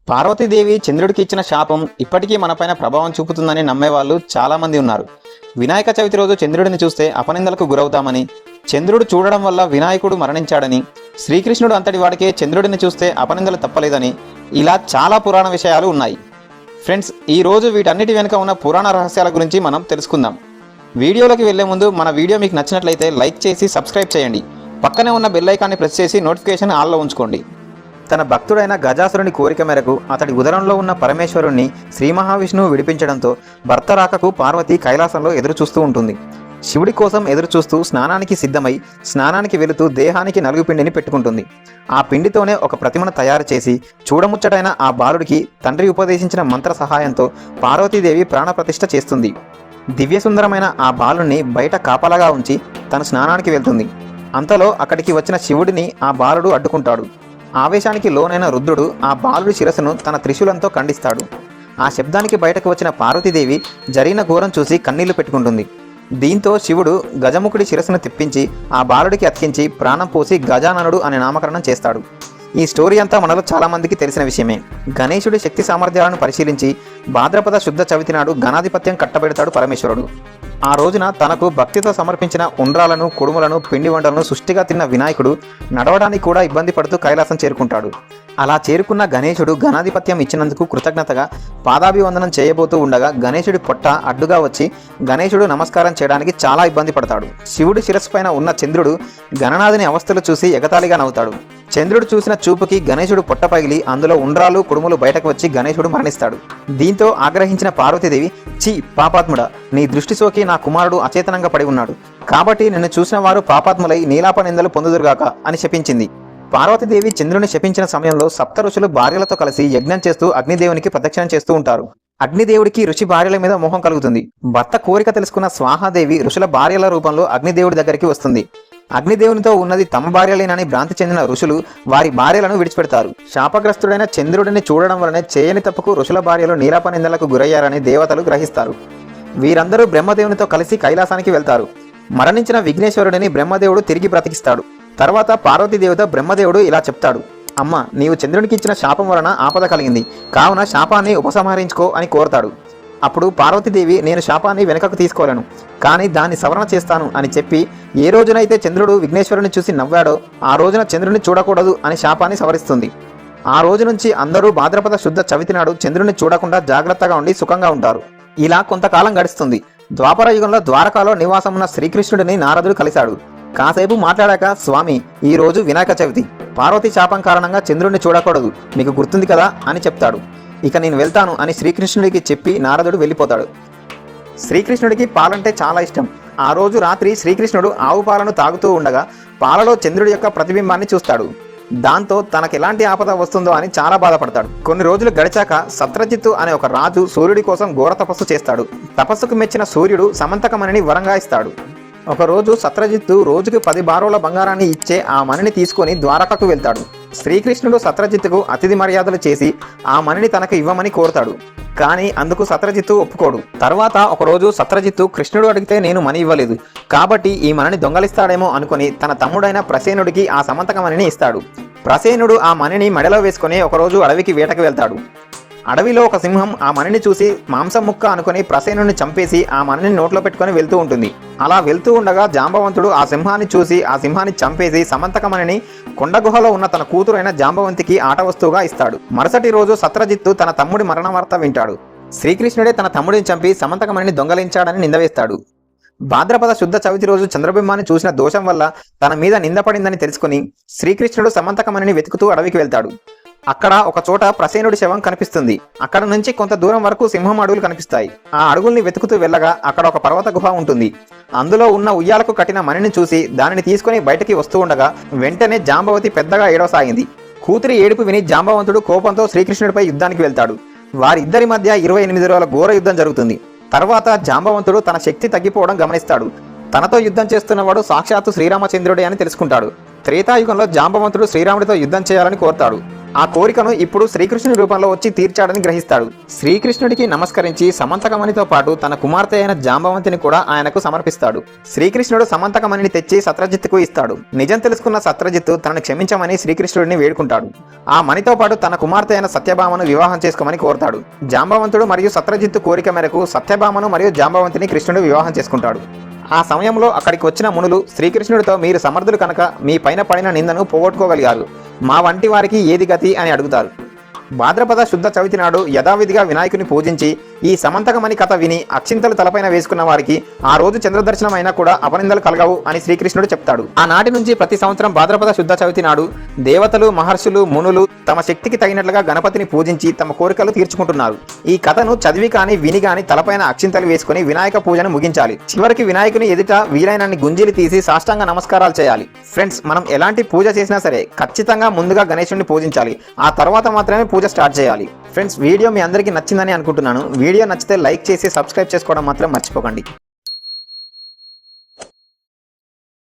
పార్వతీదేవి చంద్రుడికి ఇచ్చిన శాపం ఇప్పటికీ మనపైన ప్రభావం చూపుతుందని నమ్మేవాళ్ళు చాలామంది ఉన్నారు. వినాయక చవితి రోజు చంద్రుడిని చూస్తే అపనిందలకు గురవుతామని, చంద్రుడు చూడడం వల్ల వినాయకుడు మరణించాడని, శ్రీకృష్ణుడు అంతటి వాడికే చంద్రుడిని చూస్తే అపనిందలు తప్పలేదని, ఇలా చాలా పురాణ విషయాలు ఉన్నాయి. ఫ్రెండ్స్, ఈరోజు వీటన్నిటి వెనుక ఉన్న పురాణ రహస్యాల గురించి మనం తెలుసుకుందాం. వీడియోలోకి వెళ్లే ముందు మన వీడియో మీకు నచ్చినట్లయితే లైక్ చేసి సబ్స్క్రైబ్ చేయండి. పక్కనే ఉన్న బెల్ ఐకాన్ని ప్రెస్ చేసి నోటిఫికేషన్ ఆల్లో ఉంచుకోండి. తన భక్తుడైన గజాసురుని కోరిక మేరకు అతడి ఉదరంలో ఉన్న పరమేశ్వరుణ్ణి శ్రీ మహావిష్ణువు విడిపించడంతో భర్త రాకకు పార్వతి కైలాసంలో ఎదురుచూస్తూ ఉంటుంది. శివుడి కోసం ఎదురుచూస్తూ స్నానానికి సిద్ధమై స్నానానికి వెళుతూ దేహానికి నలుగు పిండిని పెట్టుకుంటుంది. ఆ పిండితోనే ఒక ప్రతిమను తయారు చేసి చూడముచ్చటైన ఆ బాలుడికి తండ్రి ఉపదేశించిన మంత్ర సహాయంతో పార్వతీదేవి ప్రాణప్రతిష్ఠ చేస్తుంది. దివ్యసుందరమైన ఆ బాలుడిని బయట కాపలాగా ఉంచి తను స్నానానికి వెళ్తుంది. అంతలో అక్కడికి వచ్చిన శివుడిని ఆ బాలుడు అడ్డుకుంటాడు. ఆవేశానికి లోనైన రుద్రుడు ఆ బాలుడి శిరస్సును తన త్రిశూలంతో ఖండిస్తాడు. ఆ శబ్దానికి బయటకు వచ్చిన పార్వతీదేవి జరిగిన ఘోరం చూసి కన్నీళ్లు పెట్టుకుంటుంది. దీంతో శివుడు గజముఖుడి శిరస్సును తిప్పించి ఆ బాలుడికి అతికించి ప్రాణం పోసి గజాననుడు అనే నామకరణం చేస్తాడు. ఈ స్టోరీ అంతా మనలో చాలామందికి తెలిసిన విషయమే. గణేశుడి శక్తి సామర్థ్యాలను పరిశీలించి భాద్రపద శుద్ధ చవితి నాడు గణాధిపత్యం కట్టబెడతాడు పరమేశ్వరుడు. ఆ రోజున తనకు భక్తితో సమర్పించిన ఉండ్రాలను, కుడుములను, పిండి వంటలను సుష్టిగా తిన్న వినాయకుడు నడవడానికి కూడా ఇబ్బంది పడుతూ కైలాసం చేరుకుంటాడు. అలా చేరుకున్న గణేశుడు గణాధిపత్యం ఇచ్చినందుకు కృతజ్ఞతగా పాదాభివందనం చేయబోతూ ఉండగా గణేశుడి పొట్ట అడ్డుగా వచ్చి గణేశుడు నమస్కారం చేయడానికి చాలా ఇబ్బంది పడతాడు. శివుడి శిరస్సు పైన ఉన్న చంద్రుడు గణనాథుని అవస్థలు చూసి ఎగతాళిగా నవ్వుతాడు. చంద్రుడు చూసిన చూపుకి గణేశుడు పొట్ట పగిలి అందులో ఉండ్రాలు, కుడుములు బయటకు వచ్చి గణేశుడు మరణిస్తాడు. దీంతో ఆగ్రహించిన పార్వతీదేవి, ఛీ పాపాత్ముడా, నీ దృష్టి సోకి నా కుమారుడు అచేతనంగా పడి ఉన్నాడు, కాబట్టి నిన్ను చూసిన వారు పాపాత్ములై నీలాప నిందలు పొందుదురుగాక అని శపించింది. పార్వతీదేవి చంద్రుని శపించిన సమయంలో సప్త ఋషులు భార్యలతో కలిసి యజ్ఞం చేస్తూ అగ్నిదేవునికి ప్రదక్షిణం చేస్తూ ఉంటారు. అగ్నిదేవుడికి ఋషి భార్యల మీద మోహం కలుగుతుంది. భర్త కోరిక తెలుసుకున్న స్వాహాదేవి ఋషుల భార్యల రూపంలో అగ్నిదేవుడి దగ్గరికి వస్తుంది. అగ్నిదేవునితో ఉన్నది తమ భార్యలేనని భ్రాంతి చెందిన ఋషులు వారి భార్యలను విడిచిపెడతారు. శాపగ్రస్తుడైన చంద్రుడిని చూడడం వలనే చేయని తప్పుకు ఋషుల భార్యలు నీలాపనిందలకు గురయ్యారని దేవతలు గ్రహిస్తారు. వీరందరూ బ్రహ్మదేవునితో కలిసి కైలాసానికి వెళ్తారు. మరణించిన విఘ్నేశ్వరుడిని బ్రహ్మదేవుడు తిరిగి బ్రతికిస్తాడు. తర్వాత పార్వతీదేవితో బ్రహ్మదేవుడు ఇలా చెప్తాడు, అమ్మ, నీవు చంద్రునికి ఇచ్చిన శాపం వలన ఆపద కలిగింది, కావున శాపాన్ని ఉపసంహరించుకో అని కోరతాడు. అప్పుడు పార్వతీదేవి, నేను శాపాన్ని వెనకకు తీసుకోలేను, కానీ దాన్ని సవరణ చేస్తాను అని చెప్పి ఏ రోజునైతే చంద్రుడు విఘ్నేశ్వరుని చూసి నవ్వాడో ఆ రోజున చంద్రుని చూడకూడదు అని శాపాన్ని సవరిస్తుంది. ఆ రోజు నుంచి అందరూ భాద్రపద శుద్ధ చవితి నాడు చంద్రుని చూడకుండా జాగ్రత్తగా ఉండి సుఖంగా ఉంటారు. ఇలా కొంతకాలం గడుస్తుంది. ద్వాపర యుగంలో ద్వారకాలో నివాసం ఉన్న శ్రీకృష్ణుడిని నారదుడు కలిశాడు. కాసేపు మాట్లాడాక, స్వామి, ఈ రోజు వినాయక చవితి, పార్వతీ శాపం కారణంగా చంద్రుడిని చూడకూడదు, మీకు గుర్తుంది కదా అని చెప్తాడు. ఇక నేను వెళ్తాను అని శ్రీకృష్ణుడికి చెప్పి నారదుడు వెళ్ళిపోతాడు. శ్రీకృష్ణుడికి పాలంటే చాలా ఇష్టం. ఆ రోజు రాత్రి శ్రీకృష్ణుడు ఆవు పాలను తాగుతూ ఉండగా పాలలో చంద్రుడి యొక్క ప్రతిబింబాన్ని చూస్తాడు. దాంతో తనకు ఎలాంటి ఆపద వస్తుందో అని చాలా బాధపడతాడు. కొన్ని రోజులు గడిచాక సత్రజిత్తు అనే ఒక రాజు సూర్యుడి కోసం ఘోర తపస్సు చేస్తాడు. తపస్సుకు మెచ్చిన సూర్యుడు సమంతకమణిని వరంగా ఇస్తాడు. ఒకరోజు సత్రజిత్తు రోజుకి 10 బారోల బంగారాన్ని ఇచ్చే ఆ మణిని తీసుకొని ద్వారకకు వెళ్తాడు. శ్రీకృష్ణుడు సత్రజిత్తుకు అతిథి మర్యాదలు చేసి ఆ మణిని తనకు ఇవ్వమని కోరుతాడు. కానీ అందుకు సత్రజిత్తు ఒప్పుకోడు. తర్వాత ఒకరోజు సత్రజిత్తు కృష్ణుడు అడిగితే నేను మణి ఇవ్వలేదు, కాబట్టి ఈ మణిని దొంగలిస్తాడేమో అనుకుని తన తమ్ముడైన ప్రసేనుడికి ఆ సమంతక మణిని ఇస్తాడు. ప్రసేనుడు ఆ మణిని మెడలో వేసుకుని ఒకరోజు అడవికి వేటకు వెళ్తాడు. అడవిలో ఒక సింహం ఆ మణిని చూసి మాంసం ముక్క అనుకుని ప్రసేనుడిని చంపేసి ఆ మణిని నోట్లో పెట్టుకుని వెళ్తూ ఉంటుంది. అలా వెళ్తూ ఉండగా జాంబవంతుడు ఆ సింహాన్ని చూసి ఆ సింహాన్ని చంపేసి సమంతకమణిని కొండగుహలో ఉన్న తన కూతురైన జాంబవంతికి ఆట వస్తువుగా ఇస్తాడు. మరుసటి రోజు సత్రజిత్తు తన తమ్ముడి మరణ వార్త వింటాడు. శ్రీకృష్ణుడే తన తమ్ముడిని చంపి సమంతకమణిని దొంగలించాడని నిందవేస్తాడు. భాద్రపద శుద్ధ చవితి రోజు చంద్రబింబాన్ని చూసిన దోషం వల్ల తన మీద నిందపడిందని తెలుసుకుని శ్రీకృష్ణుడు సమంతకమణిని వెతుకుతూ అడవికి వెళ్తాడు. అక్కడ ఒక చోట ప్రసేనుడి శవం కనిపిస్తుంది. అక్కడ నుంచి కొంత దూరం వరకు సింహం అడుగులు కనిపిస్తాయి. ఆ అడుగుల్ని వెతుకుతూ వెళ్ళగా అక్కడ ఒక పర్వత గుహ ఉంటుంది. అందులో ఉన్న ఉయ్యాలకు కట్టిన మణిని చూసి దానిని తీసుకుని బయటికి వస్తూ ఉండగా వెంటనే జాంబవతి పెద్దగా ఏడవసాగింది. కూతురి ఏడుపు విని జాంబవంతుడు కోపంతో శ్రీకృష్ణుడిపై యుద్ధానికి వెళ్తాడు. వారిద్దరి మధ్య 28 రోజుల ఘోర యుద్ధం జరుగుతుంది. తర్వాత జాంబవంతుడు తన శక్తి తగ్గిపోవడం గమనిస్తాడు. తనతో యుద్ధం చేస్తున్నవాడు సాక్షాత్తు శ్రీరామచంద్రుడే అని తెలుసుకుంటాడు. త్రేతాయుగంలో జాంబవంతుడు శ్రీరాముడితో యుద్ధం చేయాలని కోరుతాడు. ఆ కోరికను ఇప్పుడు శ్రీకృష్ణుని రూపంలో వచ్చి తీర్చాడని గ్రహిస్తాడు. శ్రీకృష్ణుడికి నమస్కరించి సమంతకమణితో పాటు తన కుమార్తె అయిన జాంబవంతిని కూడా ఆయనకు సమర్పిస్తాడు. శ్రీకృష్ణుడు సమంతకమణిని తెచ్చి సత్రజిత్తుకు ఇస్తాడు. నిజం తెలుసుకున్న సత్రజిత్తు తనను క్షమించమని శ్రీకృష్ణుడిని వేడుకుంటాడు. ఆ మణితో పాటు తన కుమార్తె అయిన సత్యభామను వివాహం చేసుకోమని కోరతాడు. జాంబవంతుడు మరియు సత్రజిత్తు కోరిక మేరకు సత్యభామను మరియు జాంబవంతిని కృష్ణుడు వివాహం చేసుకుంటాడు. ఆ సమయంలో అక్కడికి వచ్చిన మునులు శ్రీకృష్ణుడితో, మీరు సమర్థులు కనుక మీ పైన పడిన నిందను పోగొట్టుకోగలిగారు, మా వంటి వారికి ఏది గతి అని అడుగుతారు. భాద్రపద శుద్ధ చవితి నాడు యథావిధిగా వినాయకుని పూజించి ఈ సమంతకమణి కథ విని అక్షింతలు తలపైన వేసుకున్న వారికి ఆ రోజు చంద్రదర్శనం అయినా కూడా అపనిందలు కలగవు అని శ్రీకృష్ణుడు చెప్తాడు. ఆనాటి నుంచి ప్రతి సంవత్సరం భాద్రపద శుద్ధ చవితి నాడు దేవతలు, మహర్షులు, మునులు తమ శక్తికి తగినట్లుగా గణపతిని పూజించి తమ కోరికలు తీర్చుకుంటున్నారు. ఈ కథను చదివి కానీ విని కానీ తలపైన అక్షింతలు వేసుకుని వినాయక పూజను ముగించాలి. చివరికి వినాయకుని ఎదుట వీలైనన్ని గుంజీలు తీసి సాష్టాంగ నమస్కారాలు చేయాలి. ఫ్రెండ్స్, మనం ఎలాంటి పూజ చేసినా సరే ఖచ్చితంగా ముందుగా గణేశుడిని పూజించాలి. ఆ తర్వాత మాత్రమే పూజ స్టార్ట్ చేయాలి. ఫ్రెండ్స్, వీడియో మీ అందరికీ నచ్చిందని అనుకుంటున్నాను. వీడియో నచ్చితే లైక్ చేసి సబ్స్క్రైబ్ చేసుకోవడం మాత్రం మర్చిపోకండి.